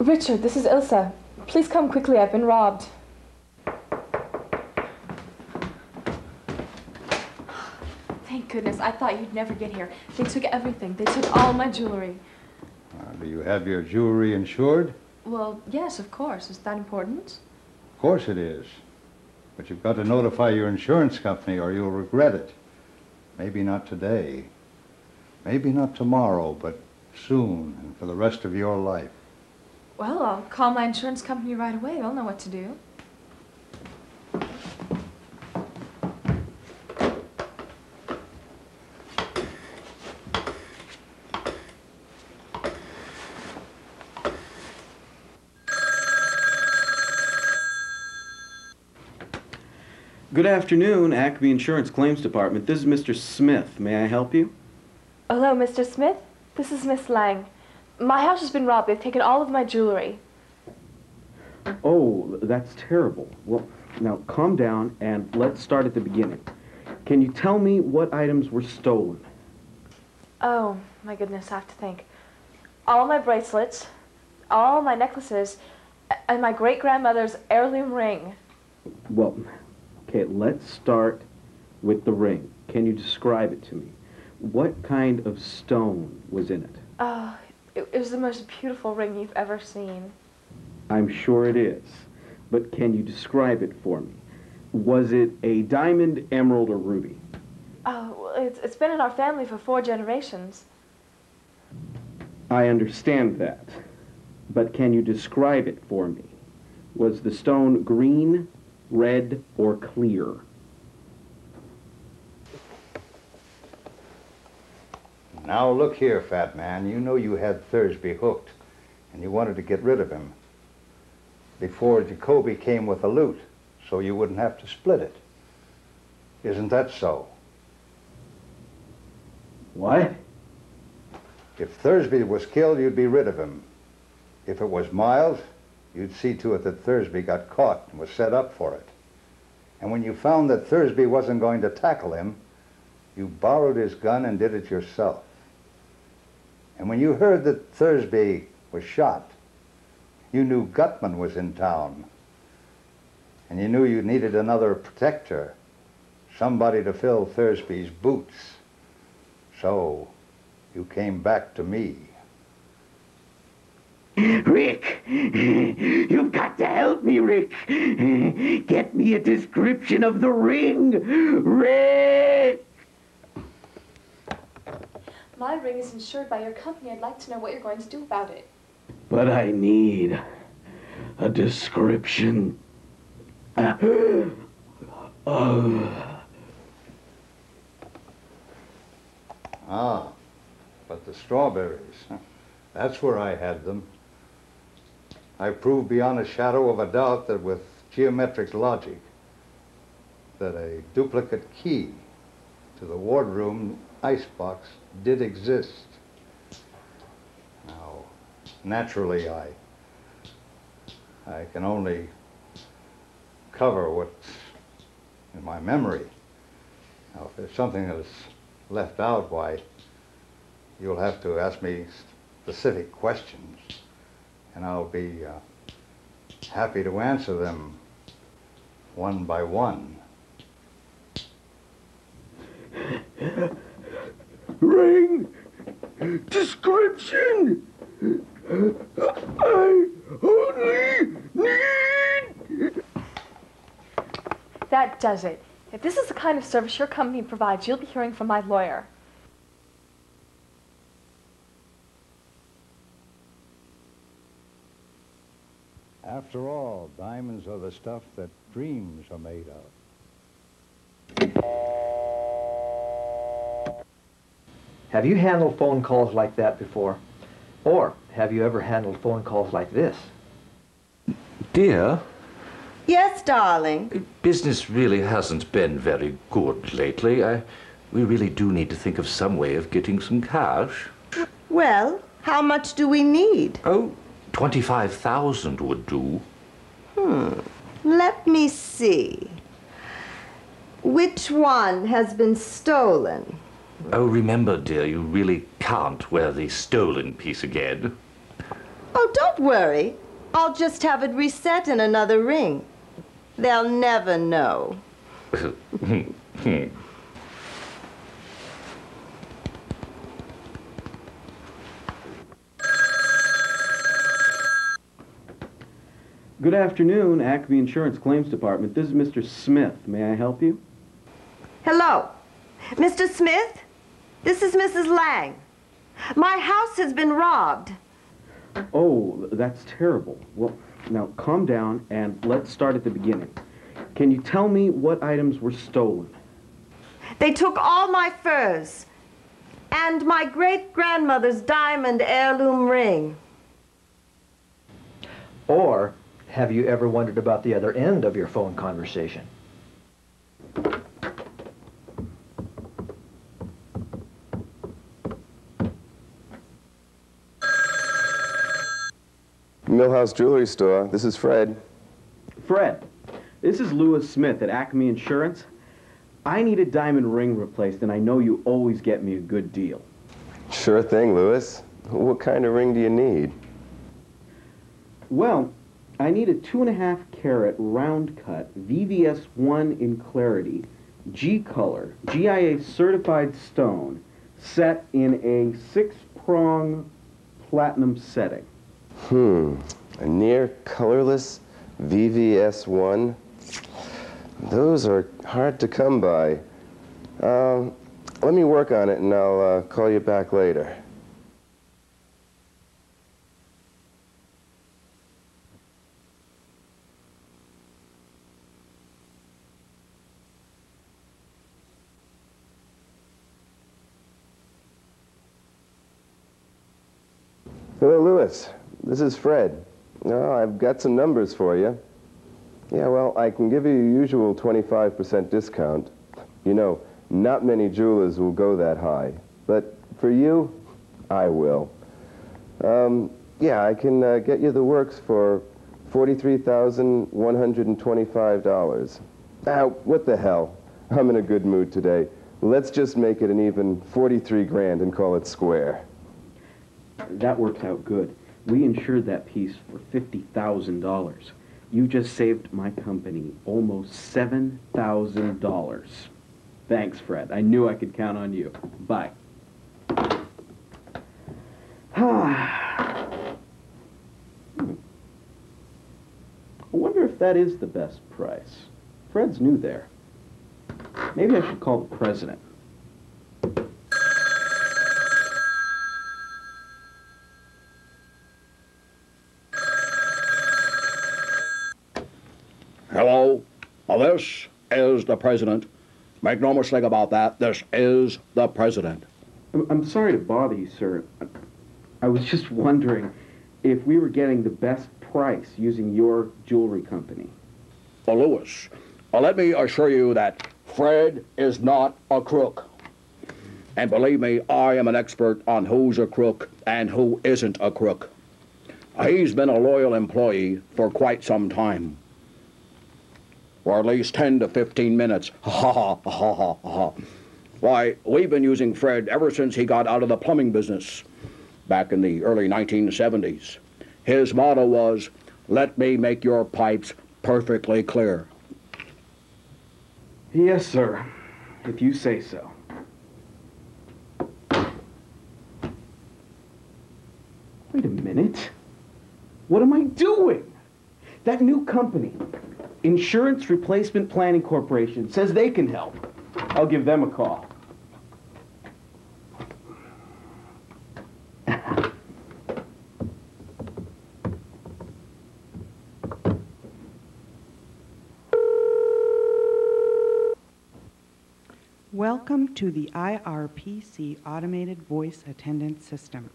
Richard, this is Ilsa. Please come quickly, I've been robbed. Thank goodness, I thought you'd never get here. They took everything. They took all my jewelry. Do you have your jewelry insured? Well, yes, of course. Is that important? Of course it is. But you've got to notify your insurance company or you'll regret it. Maybe not today. Maybe not tomorrow, but soon and for the rest of your life. Well, I'll call my insurance company right away. They'll know what to do. Good afternoon, Acme Insurance Claims Department. This is Mr. Smith. May I help you? Hello, Mr. Smith. This is Miss Lang. My house has been robbed. They've taken all of my jewelry. Oh, that's terrible. Well, now calm down and let's start at the beginning. Can you tell me what items were stolen? Oh, my goodness, I have to think. All my bracelets, all my necklaces, and my great-grandmother's heirloom ring. Well, okay, let's start with the ring. Can you describe it to me? What kind of stone was in it? Oh, it was the most beautiful ring you've ever seen. I'm sure it is. But can you describe it for me? Was it a diamond, emerald, or ruby? Oh, well, it's been in our family for 4 generations. I understand that. But can you describe it for me? Was the stone green, red, or clear? Now look here, fat man. You know you had Thursby hooked, and you wanted to get rid of him before Jacoby came with the loot, so you wouldn't have to split it. Isn't that so? What? If Thursby was killed, you'd be rid of him. If it was Miles, you'd see to it that Thursby got caught and was set up for it. And when you found that Thursby wasn't going to tackle him, you borrowed his gun and did it yourself. And when you heard that Thursby was shot, you knew Gutman was in town. And you knew you needed another protector, somebody to fill Thursby's boots. So you came back to me. Rick, you've got to help me, Rick. Get me a description of the ring, Rick! My ring is insured by your company. I'd like to know what you're going to do about it. But I need a description. Ah, but the strawberries, huh? That's where I had them. I proved beyond a shadow of a doubt that with geometric logic, that a duplicate key to the wardroom icebox did exist. Now, naturally, I can only cover what's in my memory. Now, if there's something that's left out, why, you'll have to ask me specific questions, and I'll be happy to answer them one by one. Ring description. I only need. That does it. If this is the kind of service your company provides, you'll be hearing from my lawyer. After all, diamonds are the stuff that dreams are made of. Have you handled phone calls like that before? Or have you ever handled phone calls like this? Dear? Yes, darling? Business really hasn't been very good lately. We really do need to think of some way of getting some cash. Well, how much do we need? Oh, 25,000 would do. Let me see. Which one has been stolen? Oh, remember, dear, you really can't wear the stolen piece again. Oh, don't worry. I'll just have it reset in another ring. They'll never know. Good afternoon, Acme Insurance Claims Department. This is Mr. Smith. May I help you? Hello. Mr. Smith? This is Mrs. Lang. My house has been robbed. Oh, that's terrible. Well, now calm down and let's start at the beginning. Can you tell me what items were stolen? They took all my furs and my great-grandmother's diamond heirloom ring. Or have you ever wondered about the other end of your phone conversation? Millhouse Jewelry Store. This is Fred. Fred, this is Louis Smith at Acme Insurance. I need a diamond ring replaced, and I know you always get me a good deal. Sure thing, Louis. What kind of ring do you need? Well, I need a 2.5 carat round cut VVS1 in clarity, G color, GIA certified stone, set in a 6-prong platinum setting. A near colorless VVS1. Those are hard to come by. Let me work on it and I'll call you back later. Hello, Louis. This is Fred. Oh, I've got some numbers for you. Yeah, well, I can give you your usual 25% discount. You know, not many jewelers will go that high. But for you, I will. Yeah, I can get you the works for $43,125. What the hell? I'm in a good mood today. Let's just make it an even 43 grand and call it square. That works out good. We insured that piece for $50,000. You just saved my company almost $7,000. Thanks, Fred. I knew I could count on you. Bye. I wonder if that is the best price. Fred's new there. Maybe I should call the president. Hello, this is the president. Make no mistake about that, this is the president. I'm sorry to bother you, sir. I was just wondering if we were getting the best price using your jewelry company. Well, Louis, let me assure you that Fred is not a crook. And believe me, I am an expert on who's a crook and who isn't a crook. He's been a loyal employee for quite some time. For at least 10 to 15 minutes. Ha ha ha ha ha. Why, we've been using Fred ever since he got out of the plumbing business back in the early 1970s. His motto was, "Let me make your pipes perfectly clear." Yes, sir. If you say so. Wait a minute. What am I doing? That new company, Insurance Replacement Planning Corporation, says they can help. I'll give them a call. Welcome to the IRPC Automated Voice Attendant System.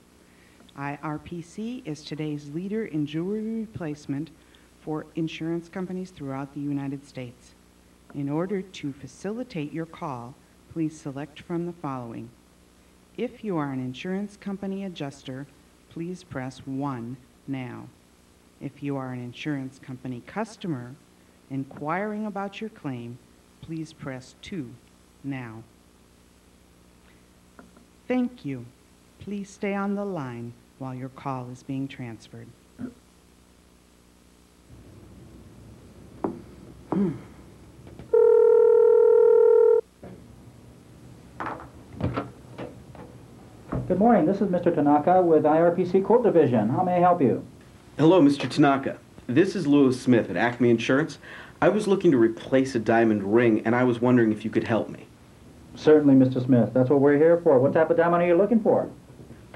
IRPC is today's leader in jewelry replacement for insurance companies throughout the United States. In order to facilitate your call, please select from the following. If you are an insurance company adjuster, please press 1 now. If you are an insurance company customer inquiring about your claim, please press 2 now. Thank you. Please stay on the line. while your call is being transferred. Good morning. This is Mr. Tanaka with IRPC Court Division. How may I help you? Hello, Mr. Tanaka. This is Lois Smith at Acme Insurance. I was looking to replace a diamond ring, and I was wondering if you could help me. Certainly, Mr. Smith. That's what we're here for. What type of diamond are you looking for?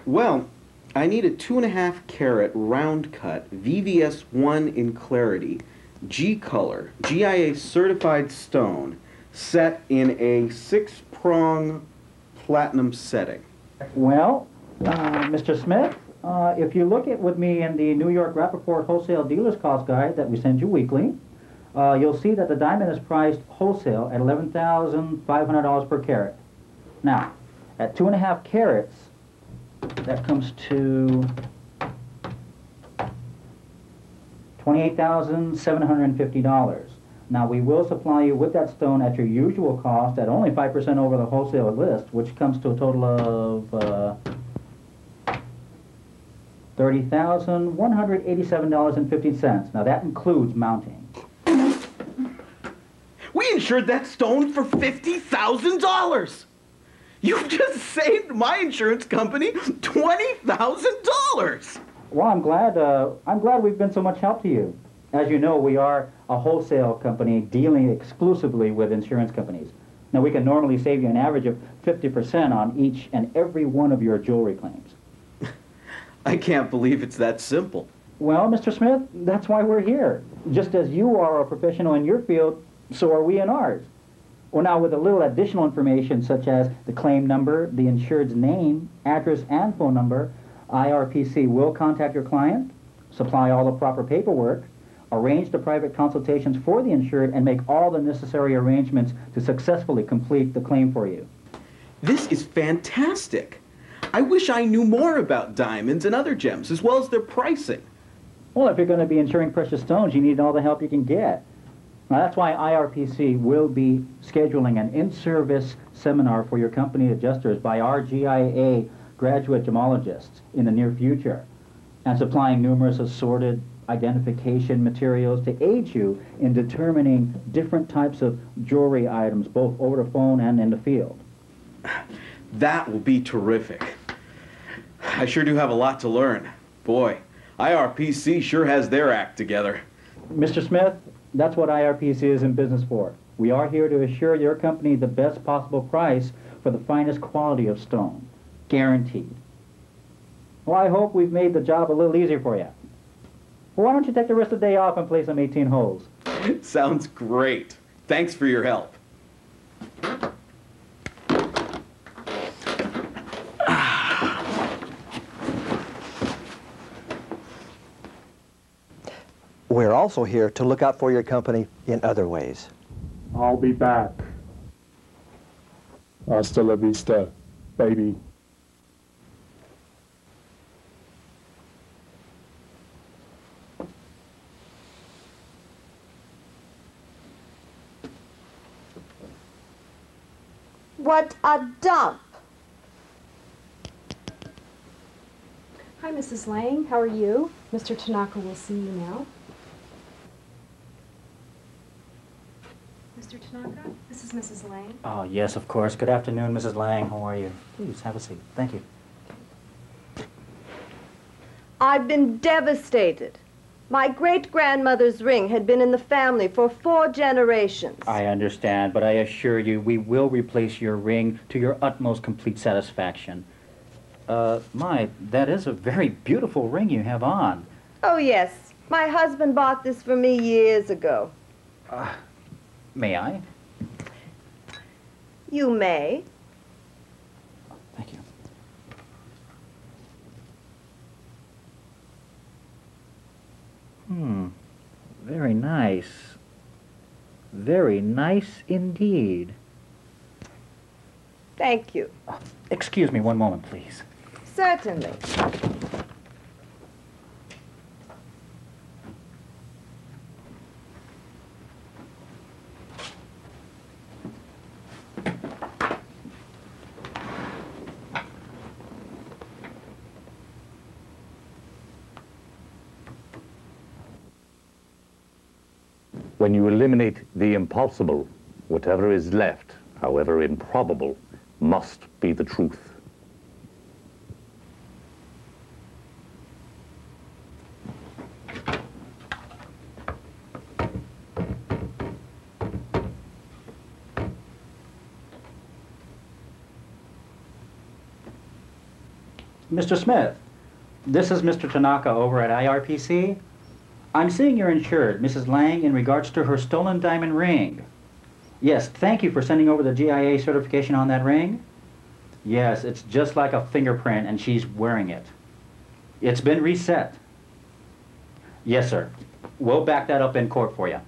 Well, I need a 2.5 carat round cut VVS1 in clarity, G color, GIA certified stone, set in a 6-prong platinum setting. Well, Mr. Smith, if you look at with me in the New York Rappaport Wholesale Dealer's Cost Guide that we send you weekly, you'll see that the diamond is priced wholesale at $11,500 per carat. Now, at 2.5 carats, that comes to $28,750. Now, we will supply you with that stone at your usual cost at only 5% over the wholesale list, which comes to a total of $30,187.50. Now, that includes mounting. We insured that stone for $50,000! You just saved my insurance company $20,000! Well, I'm glad we've been so much help to you. As you know, we are a wholesale company dealing exclusively with insurance companies. Now, we can normally save you an average of 50% on each and every one of your jewelry claims. I can't believe it's that simple. Well, Mr. Smith, that's why we're here. Just as you are a professional in your field, so are we in ours. Well, now, with a little additional information such as the claim number, the insured's name, address, and phone number, IRPC will contact your client, supply all the proper paperwork, arrange the private consultations for the insured, and make all the necessary arrangements to successfully complete the claim for you. This is fantastic. I wish I knew more about diamonds and other gems, as well as their pricing. Well, if you're going to be insuring precious stones, you need all the help you can get. Now, that's why IRPC will be scheduling an in-service seminar for your company adjusters by our GIA graduate gemologists in the near future, and supplying numerous assorted identification materials to aid you in determining different types of jewelry items, both over the phone and in the field. That will be terrific. I sure do have a lot to learn. Boy, IRPC sure has their act together. Mr. Smith, that's what IRPC is in business for. We are here to assure your company the best possible price for the finest quality of stone. Guaranteed. Well, I hope we've made the job a little easier for you. Well, why don't you take the rest of the day off and play some 18 holes? Sounds great. Thanks for your help. We're also here to look out for your company in other ways. I'll be back. Hasta la vista, baby. What a dump! Hi, Mrs. Lang. How are you? Mr. Tanaka will see you now. Mr. Tanaka, this is Mrs. Lang. Oh, yes, of course. Good afternoon, Mrs. Lang. How are you? Please, have a seat. Thank you. I've been devastated. My great-grandmother's ring had been in the family for 4 generations. I understand, but I assure you we will replace your ring to your utmost complete satisfaction. That is a very beautiful ring you have on. Oh, yes. My husband bought this for me years ago. May I? You may. Thank you. Very nice. Very nice indeed. Thank you. Excuse me one moment, please. Certainly. When you eliminate the impossible, whatever is left, however improbable, must be the truth. Mr. Smith, this is Mr. Tanaka over at IRPC. I'm seeing you're insured, Mrs. Lang, in regards to her stolen diamond ring. Yes, thank you for sending over the GIA certification on that ring. Yes, it's just like a fingerprint and she's wearing it. It's been reset. Yes, sir. We'll back that up in court for you.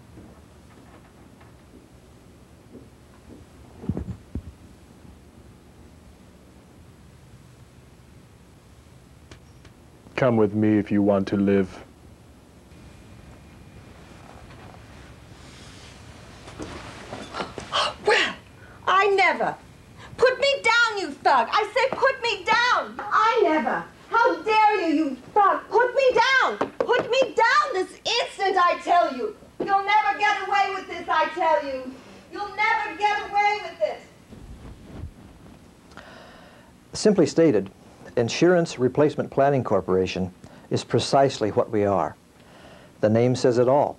Come with me if you want to live. Well, I never. Put me down, you thug. I say put me down. I never. How dare you, you thug. Put me down. Put me down this instant, I tell you. You'll never get away with this, I tell you. You'll never get away with this. Simply stated, Insurance Replacement Planning Corporation is precisely what we are. The name says it all.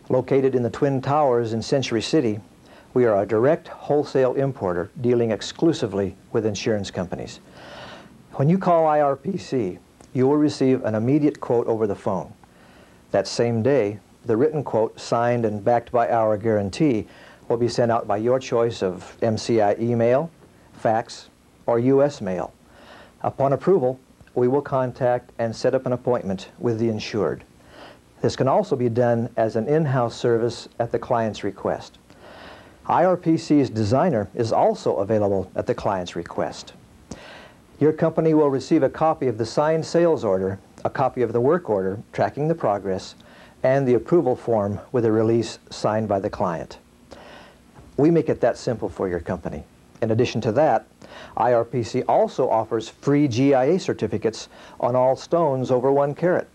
Located in the Twin Towers in Century City, we are a direct wholesale importer dealing exclusively with insurance companies. When you call IRPC, you will receive an immediate quote over the phone. That same day, the written quote, signed and backed by our guarantee, will be sent out by your choice of MCI email, fax, or U.S. mail. Upon approval, we will contact and set up an appointment with the insured. This can also be done as an in-house service at the client's request. IRPC's designer is also available at the client's request. Your company will receive a copy of the signed sales order, a copy of the work order tracking the progress, and the approval form with a release signed by the client. We make it that simple for your company. In addition to that, IRPC also offers free GIA certificates on all stones over 1 carat,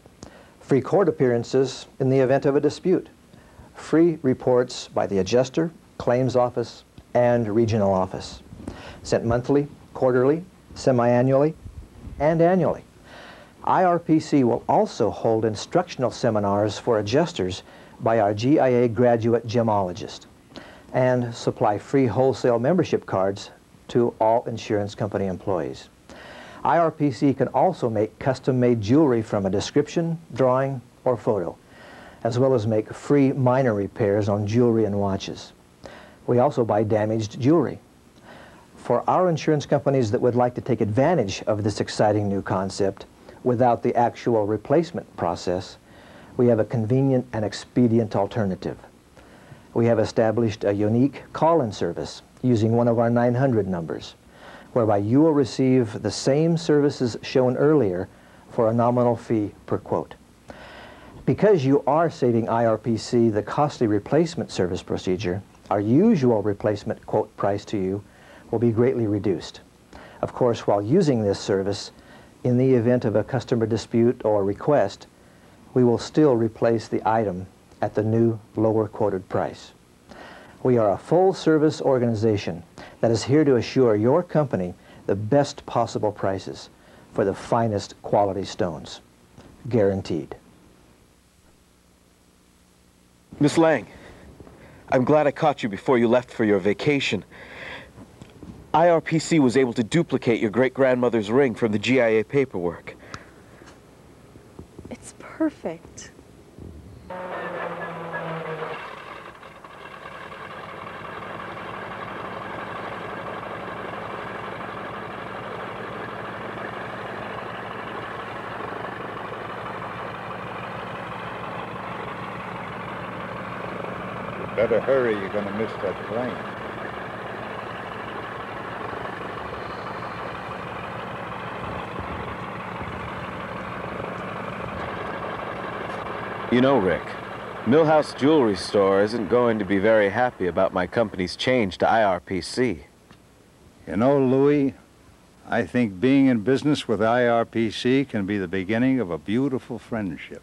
free court appearances in the event of a dispute, free reports by the adjuster, claims office, and regional office, sent monthly, quarterly, semi-annually, and annually. IRPC will also hold instructional seminars for adjusters by our GIA graduate gemologist and supply free wholesale membership cards to all insurance company employees. IRPC can also make custom-made jewelry from a description, drawing, or photo, as well as make free minor repairs on jewelry and watches. We also buy damaged jewelry. For our insurance companies that would like to take advantage of this exciting new concept without the actual replacement process, we have a convenient and expedient alternative. We have established a unique call-in service using one of our 900 numbers, whereby you will receive the same services shown earlier for a nominal fee per quote. Because you are saving IRPC the costly replacement service procedure, our usual replacement quote price to you will be greatly reduced. Of course, while using this service, in the event of a customer dispute or request, we will still replace the item at the new, lower quoted price. We are a full-service organization that is here to assure your company the best possible prices for the finest quality stones. Guaranteed. Miss Lang, I'm glad I caught you before you left for your vacation. IRPC was able to duplicate your great-grandmother's ring from the GIA paperwork. It's perfect. Better hurry, you're going to miss that plane. You know, Rick, Millhouse Jewelry Store isn't going to be very happy about my company's change to IRPC. You know, Louis, I think being in business with IRPC can be the beginning of a beautiful friendship.